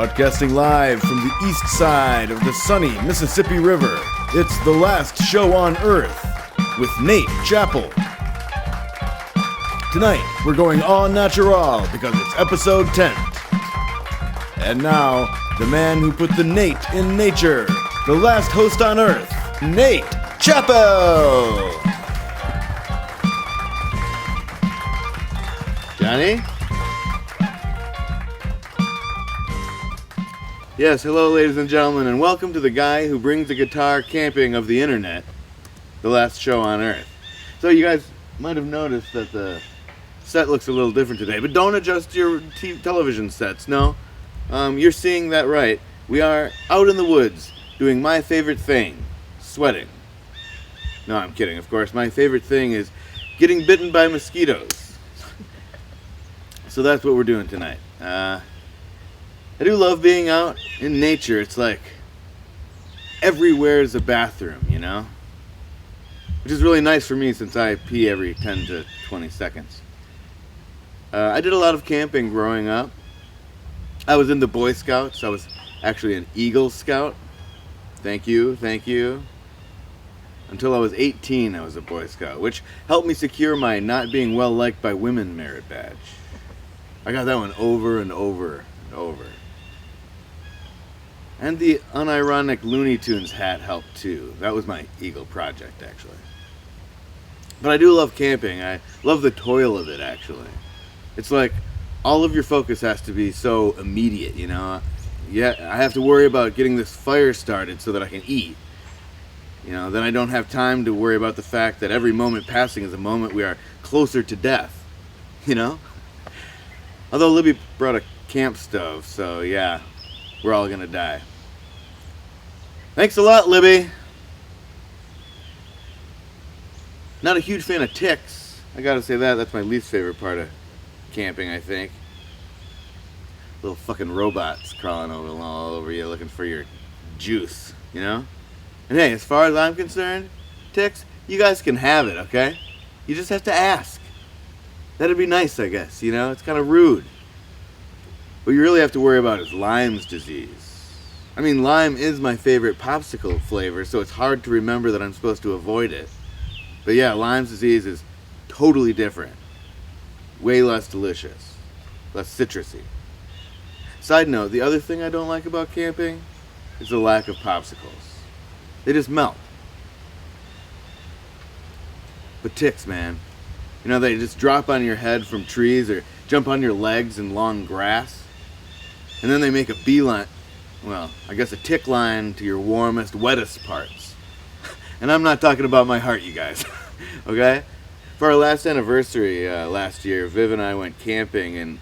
Broadcasting live from the east side of the sunny Mississippi River, it's The Last Show on Earth with Nate Chappell. Tonight, we're going au natural because it's episode 10. And now, the man who put the Nate in nature, the last host on Earth, Nate Chappell! Johnny? Yes, hello ladies and gentlemen, and welcome to the guy who brings the guitar camping of the internet, the last show on Earth. So you guys might have noticed that the set looks a little different today, but don't adjust your television sets, no. You're seeing that right. We are out in the woods doing my favorite thing, sweating. No, I'm kidding, of course. My favorite thing is getting bitten by mosquitoes. So that's what we're doing tonight. I do love being out in nature. It's like everywhere is a bathroom, you know? Which is really nice for me since I pee every 10 to 20 seconds. I did a lot of camping growing up. I was in the Boy Scouts. I was actually an Eagle Scout. Thank you. Until I was 18, I was a Boy Scout, which helped me secure my not being well liked by women merit badge. I got that one over and over and over. And the unironic Looney Tunes hat helped too. That was my Eagle project, actually. But I do love camping. I love the toil of it, actually. It's like all of your focus has to be so immediate, you know? Yeah, I have to worry about getting this fire started so that I can eat. You know, then I don't have time to worry about the fact that every moment passing is a moment we are closer to death. You know? Although Libby brought a camp stove, so yeah, we're all gonna die. Thanks a lot, Libby. Not a huge fan of ticks. I gotta say that's my least favorite part of camping, I think. Little fucking robots crawling all over you looking for your juice, you know? And hey, as far as I'm concerned, ticks, you guys can have it, okay? You just have to ask. That'd be nice, I guess, you know? It's kind of rude. What you really have to worry about is Lyme's disease. I mean, lime is my favorite popsicle flavor, so it's hard to remember that I'm supposed to avoid it. But yeah, Lyme's disease is totally different. Way less delicious. Less citrusy. Side note, the other thing I don't like about camping is the lack of popsicles. They just melt. But ticks, man. You know, they just drop on your head from trees or jump on your legs in long grass. And then they make a beeline, well, I guess a tick line to your warmest, wettest parts. And I'm not talking about my heart, you guys. Okay? For our last anniversary last year, Viv and I went camping and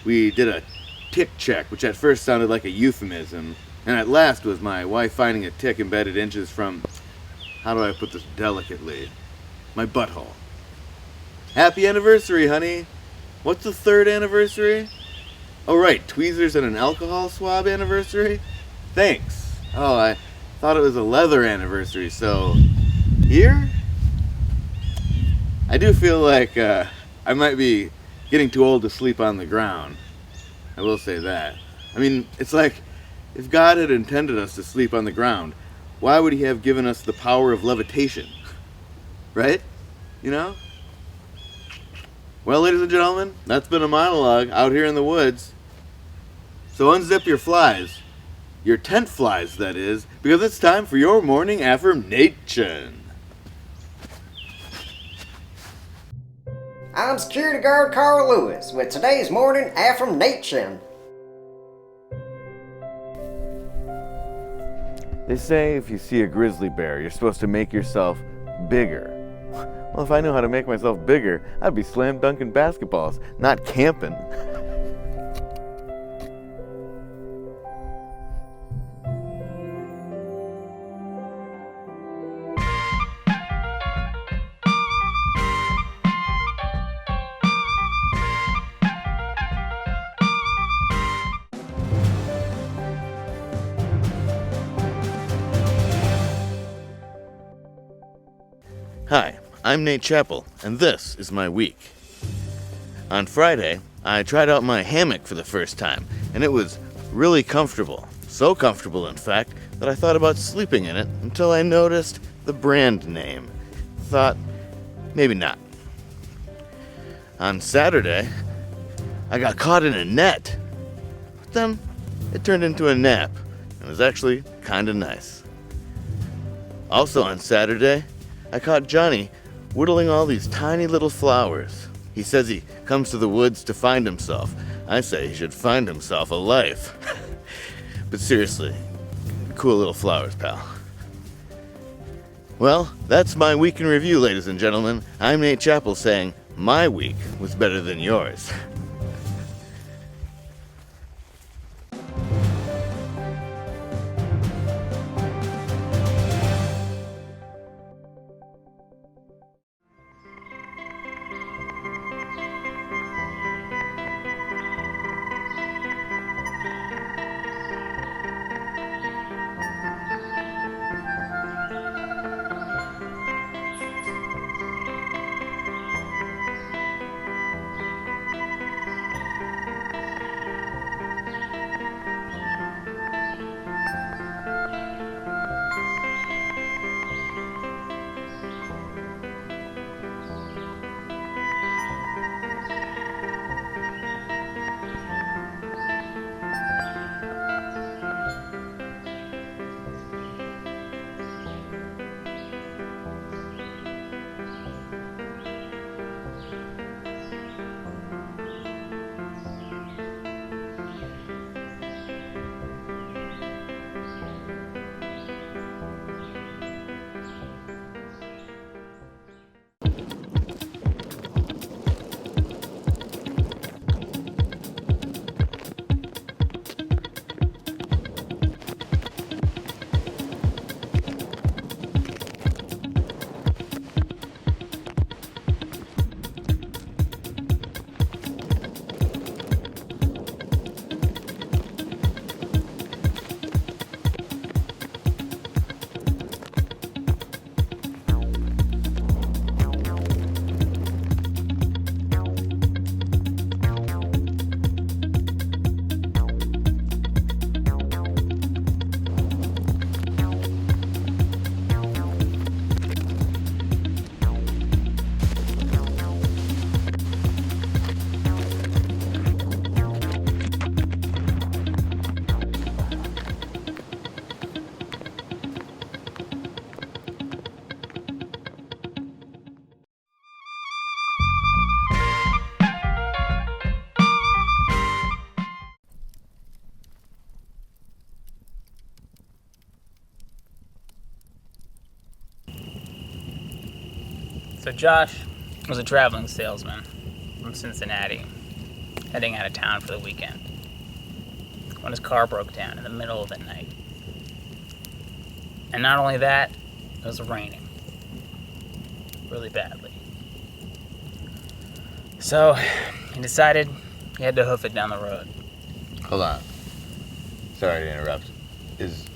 we did a tick check, which at first sounded like a euphemism. And at last was my wife finding a tick embedded inches from, how do I put this delicately, my butthole. Happy anniversary, honey. What's the third anniversary? Oh, right, tweezers and an alcohol swab anniversary? Thanks. Oh, I thought it was a leather anniversary, so here? I do feel like I might be getting too old to sleep on the ground. I will say that. I mean, it's like, if God had intended us to sleep on the ground, why would he have given us the power of levitation? Right? You know? Well, ladies and gentlemen, that's been a monologue out here in the woods. So unzip your flies. Your tent flies, that is, because it's time for your morning affirmation. I'm Security Guard Carl Lewis with today's morning affirmation. They say if you see a grizzly bear, you're supposed to make yourself bigger. Well, if I knew how to make myself bigger, I'd be slam dunking basketballs, not camping. Hi, I'm Nate Chappell, and this is my week. On Friday, I tried out my hammock for the first time, and it was really comfortable. So comfortable, in fact, that I thought about sleeping in it until I noticed the brand name. Thought, maybe not. On Saturday, I got caught in a net. But then, it turned into a nap, and was actually kinda nice. Also on Saturday, I caught Johnny whittling all these tiny little flowers. He says he comes to the woods to find himself. I say he should find himself a life. But seriously, cool little flowers, pal. Well, that's my week in review, ladies and gentlemen. I'm Nate Chappell saying my week was better than yours. So Josh was a traveling salesman from Cincinnati, heading out of town for the weekend, when his car broke down in the middle of the night. And not only that, it was raining really badly. So he decided he had to hoof it down the road. Hold on. Sorry to interrupt. Is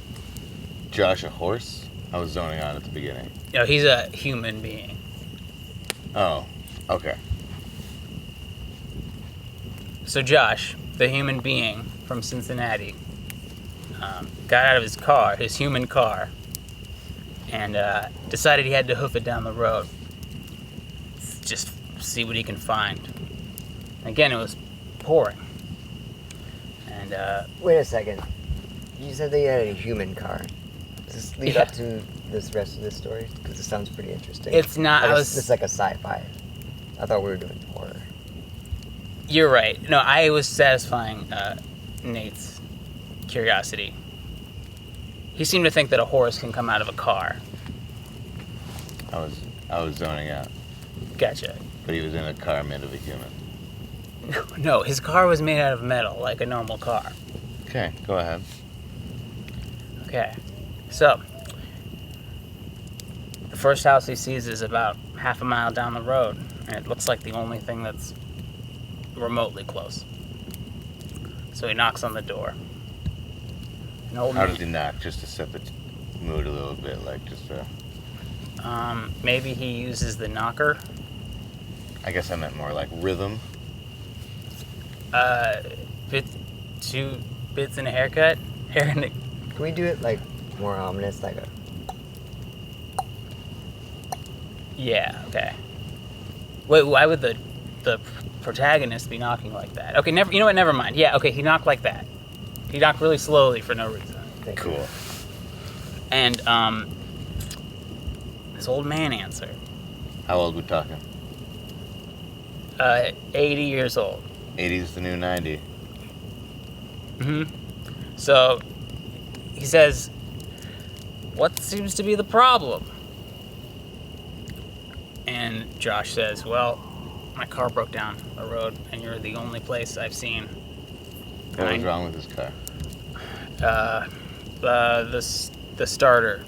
Josh a horse? I was zoning out at the beginning. No, he's a human being. Oh, okay. So Josh, the human being from Cincinnati, got out of his car, his human car, and decided he had to hoof it down the road. Just see what he can find. Again, it was pouring. And Wait a second. You said that you had a human car. Does this lead Yeah. up to this rest of this story? Because it sounds pretty interesting. It's not. It's like a sci-fi. I thought we were doing horror. You're right. No, I was satisfying Nate's curiosity. He seemed to think that a horse can come out of a car. I was zoning out. Gotcha. But he was in a car made of a human. No, his car was made out of metal, like a normal car. Okay, go ahead. Okay. So, the first house he sees is about half a mile down the road, and it looks like the only thing that's remotely close. So he knocks on the door. An old How man- does he knock? Just to set the mood a little bit, like just to... Maybe he uses the knocker. I guess I meant more like rhythm. To bits and a haircut. Hair and a... Can we do it like more ominous, like a? Yeah, okay. Wait, why would the protagonist be knocking like that? Okay, never. You know what? Never mind. Yeah, okay. He knocked like that. He knocked really slowly for no reason. Cool. And this old man answered. How old we talking? 80 years old. 80's the new 90. So he says, "What seems to be the problem?" And Josh says, "Well, my car broke down the road, and you're the only place I've seen." What was wrong with his car? The starter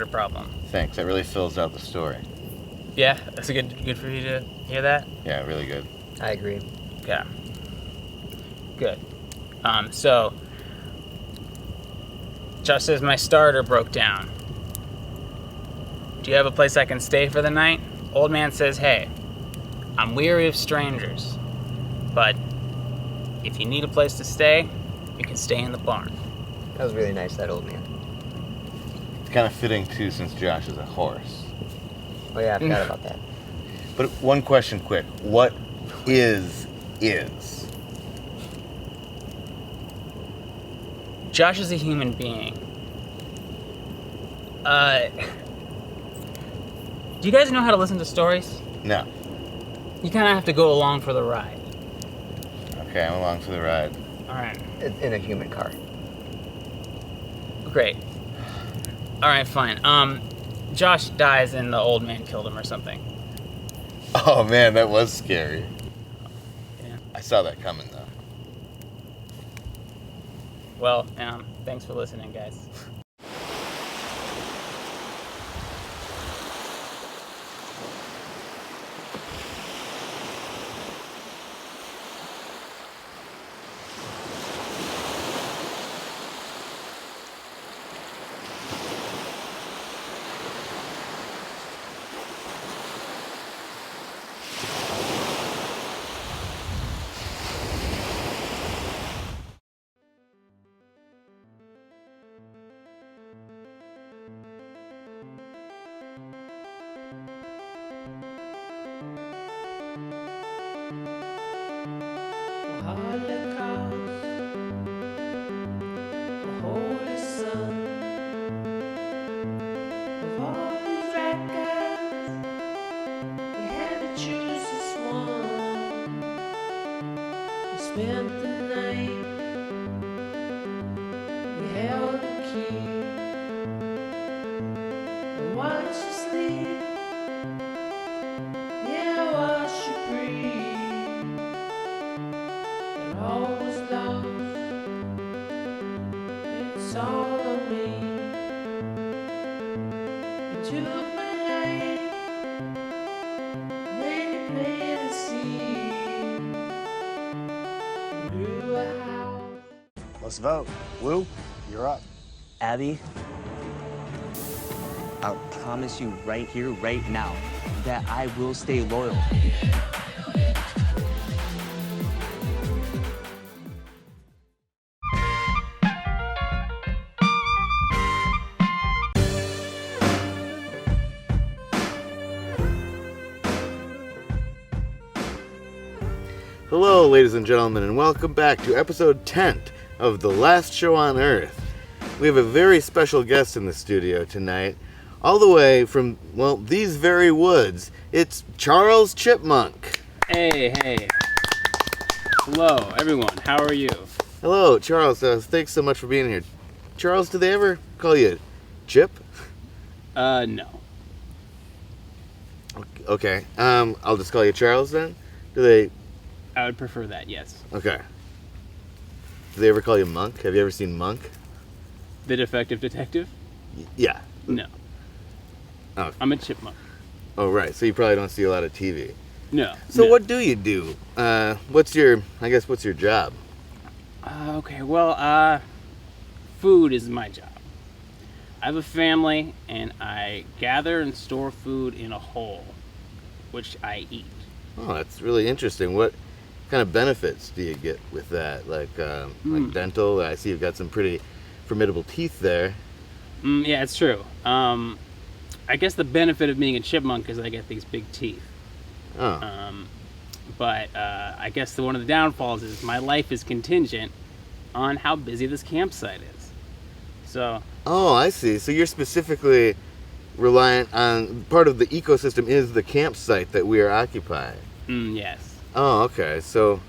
problem. Thanks. That really fills out the story. Yeah, that's good for you to hear that. Yeah, really good. I agree. Yeah. Good. So Josh says my starter broke down. Do you have a place I can stay for the night? Old man says, "Hey, I'm weary of strangers, but if you need a place to stay, you can stay in the barn." That was really nice, that old man. It's kind of fitting too, since Josh is a horse. Oh yeah, I forgot about that. But one question, quick: what is? Josh is a human being. Do you guys know how to listen to stories? No. You kind of have to go along for the ride. Okay, I'm along for the ride. All right. It's in a human car. Great. All right, fine. Josh dies and the old man killed him or something. Oh man, that was scary. Yeah. I saw that coming though. Well, thanks for listening, guys. Spent the night, we held the key, and watched you sleep, yeah, watched you breathe, and all was lost, it's all on me, you took my life, then you planted a seed. Let's vote. Woo, you're up. Abby, I'll promise you right here, right now, that I will stay loyal. Hello, ladies and gentlemen, and welcome back to episode 10 of The Last Show on Earth. We have a very special guest in the studio tonight, all the way from, well, these very woods. It's Charles Chipmunk. Hey. Hello, everyone. How are you? Hello, Charles. Thanks so much for being here. Charles, do they ever call you Chip? No. Okay. I'll just call you Charles then? Do they... I would prefer that, yes. Okay. Do they ever call you Monk? Have you ever seen Monk? The Defective Detective? Yeah. No. Oh. I'm a chipmunk. Oh, right. So you probably don't see a lot of TV. No. So no. what do you do? What's your job? Okay, well, food is my job. I have a family, and I gather and store food in a hole, which I eat. Oh, that's really interesting. What kind of benefits do you get with that? Like dental? I see you've got some pretty formidable teeth there. Yeah, it's true. I guess the benefit of being a chipmunk is I get these big teeth. Oh. But I guess one of the downfalls is my life is contingent on how busy this campsite is. So. Oh, I see. So you're specifically reliant on, part of the ecosystem is the campsite that we are occupying. Yes. Oh, okay. So,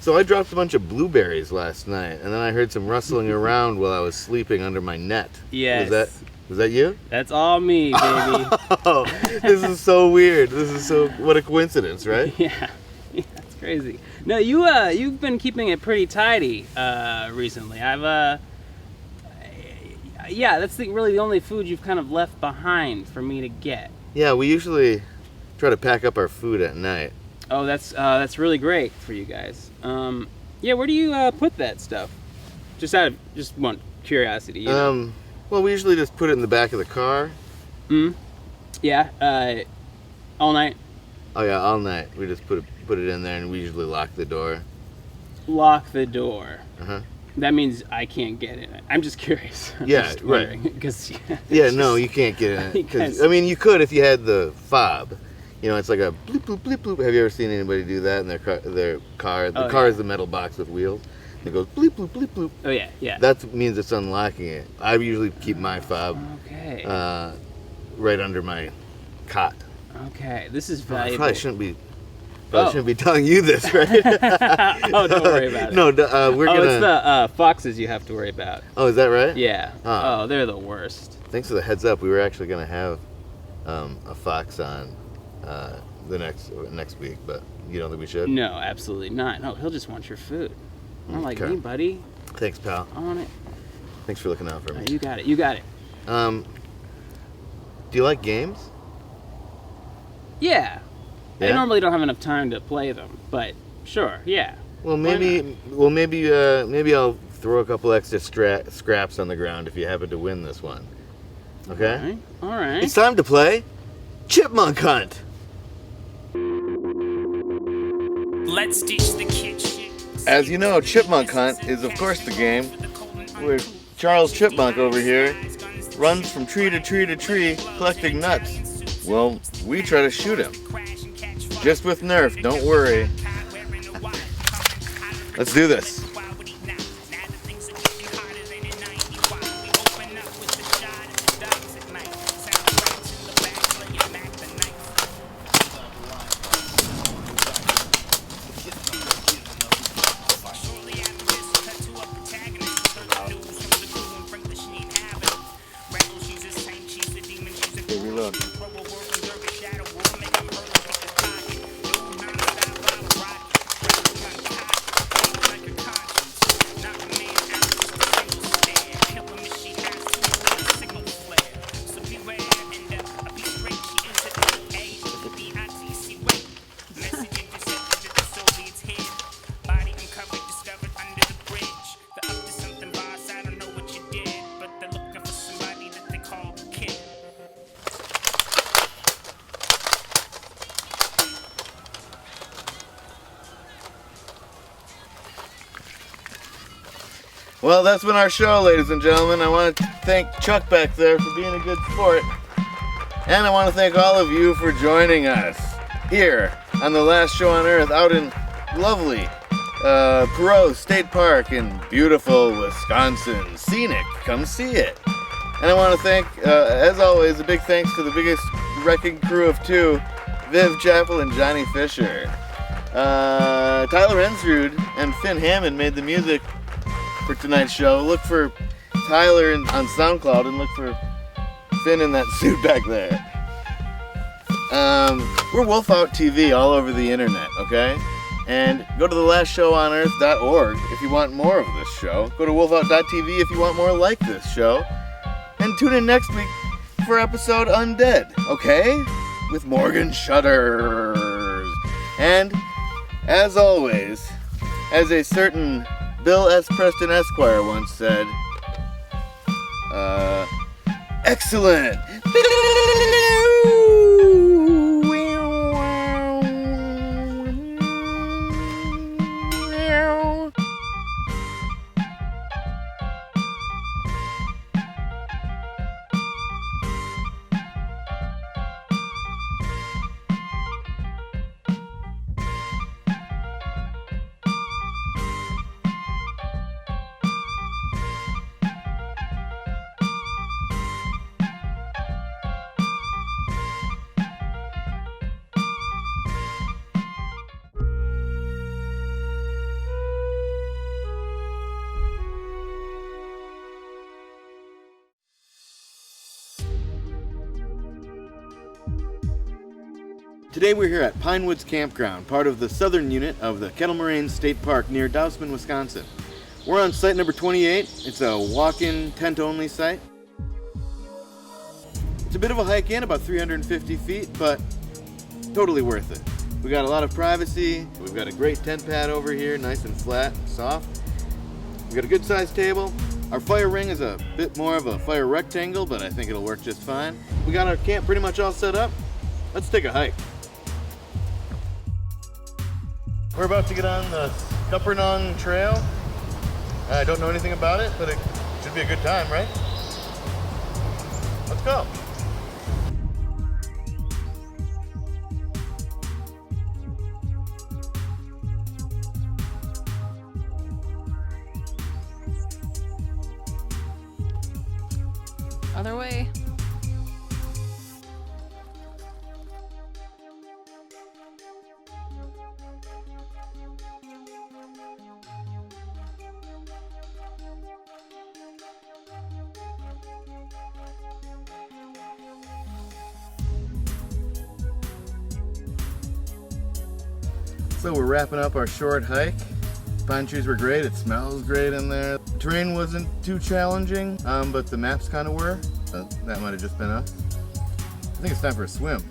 So I dropped a bunch of blueberries last night, and then I heard some rustling around while I was sleeping under my net. Yes. Was that you? That's all me, baby. Oh, this is so weird. What a coincidence, right? Yeah, that's crazy. No, you've been keeping it pretty tidy recently. That's really the only food you've kind of left behind for me to get. Yeah, we usually try to pack up our food at night. Oh, that's really great for you guys. Where do you put that stuff? Just want curiosity. You know? Well, we usually just put it in the back of the car. Yeah. All night. Oh yeah, all night. We just put it in there, and we usually lock the door. Lock the door. Uh-huh. That means I can't get in it. I'm just curious. Yeah, right. No, you can't get in it. I mean, you could if you had the fob. You know, it's like a bloop, bloop, bloop, bloop. Have you ever seen anybody do that in their car? The car is the metal box with wheels. It goes bloop, bloop, bloop, bloop. Oh, yeah, yeah. That means it's unlocking it. I usually keep my fob right under my cot. Okay, this is valuable. I probably shouldn't be telling you this, right? Oh, don't worry about it. No, we're gonna... it's the foxes you have to worry about. Oh, is that right? Yeah. Oh, they're the worst. Thanks for the heads up. We were actually going to have a fox on the next week, but you don't think we should? No, absolutely not. No, he'll just want your food. Not like me, buddy. Thanks, pal. I want it. Thanks for looking out for me. You got it. You got it. Do you like games? Yeah. I normally don't have enough time to play them, but sure, yeah. Well, maybe I'll throw a couple extra scraps on the ground if you happen to win this one. Okay? All right. It's time to play Chipmunk Hunt. Let's ditch the kitchen. As you know, Chipmunk Hunt is, of course, the game where Charles Chipmunk over here runs from tree to tree to tree collecting nuts. Well, we try to shoot him. Just with Nerf, don't worry. Let's do this. Reload. Well, that's been our show, ladies and gentlemen. I want to thank Chuck back there for being a good sport. And I want to thank all of you for joining us here on the last show on Earth out in lovely Perrot State Park in beautiful Wisconsin. Scenic. Come see it. And I want to thank, as always, a big thanks to the biggest wrecking crew of two, Viv Chappell and Johnny Fisher. Tyler Ensrud and Finn Hammond made the music for tonight's show. Look for Tyler on SoundCloud and look for Finn in that suit back there. We're Wolf Out TV all over the internet, okay? And go to thelastshowOnEarth.org if you want more of this show. Go to wolfout.tv if you want more like this show. And tune in next week for episode Undead, okay? With Morgan Shutters. And, as always, as a certain Bill S. Preston Esquire once said, excellent! Today we're here at Pine Woods Campground, part of the southern unit of the Kettle Moraine State Park near Dousman, Wisconsin. We're on site number 28. It's a walk-in, tent-only site. It's a bit of a hike in, about 350 feet, but totally worth it. We got a lot of privacy. We've got a great tent pad over here, nice and flat and soft. We've got a good sized table. Our fire ring is a bit more of a fire rectangle, but I think it'll work just fine. We got our camp pretty much all set up. Let's take a hike. We're about to get on the Cuppernong Trail. I don't know anything about it, but it should be a good time, right? Let's go. Other way. So we're wrapping up our short hike. Pine trees were great. It smells great in there. Terrain wasn't too challenging, but the maps kind of were. That might have just been us. I think it's time for a swim.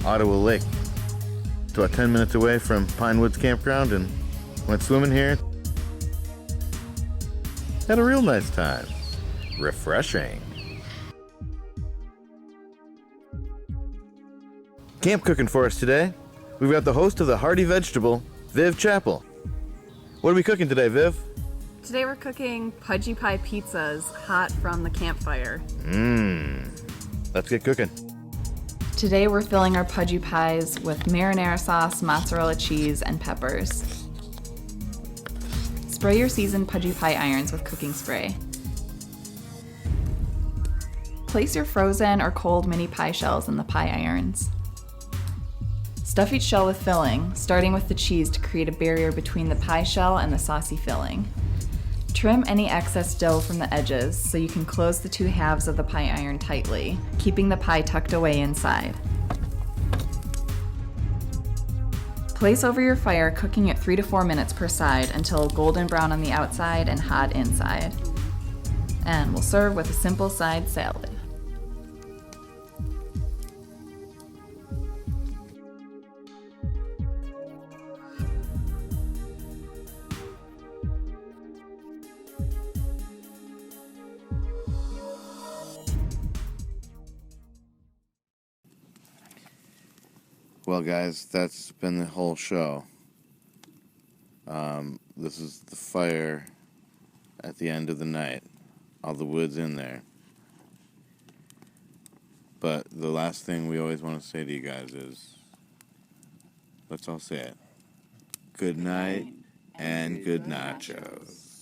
Ottawa Lake. It's about 10 minutes away from Pine Woods Campground, and went swimming here. Had a real nice time. Refreshing. Camp cooking for us today. We've got the host of the Hearty Vegetable, Viv Chappell. What are we cooking today, Viv? Today we're cooking pudgy pie pizzas hot from the campfire. Let's get cooking. Today we're filling our pudgy pies with marinara sauce, mozzarella cheese, and peppers. Spray your seasoned pudgy pie irons with cooking spray. Place your frozen or cold mini pie shells in the pie irons. Stuff each shell with filling, starting with the cheese to create a barrier between the pie shell and the saucy filling. Trim any excess dough from the edges so you can close the two halves of the pie iron tightly, keeping the pie tucked away inside. Place over your fire, cooking at 3 to 4 minutes per side until golden brown on the outside and hot inside. And we'll serve with a simple side salad. Well, guys, that's been the whole show. This is the fire at the end of the night. All the wood's in there. But the last thing we always want to say to you guys is, let's all say it. Good night and good nachos.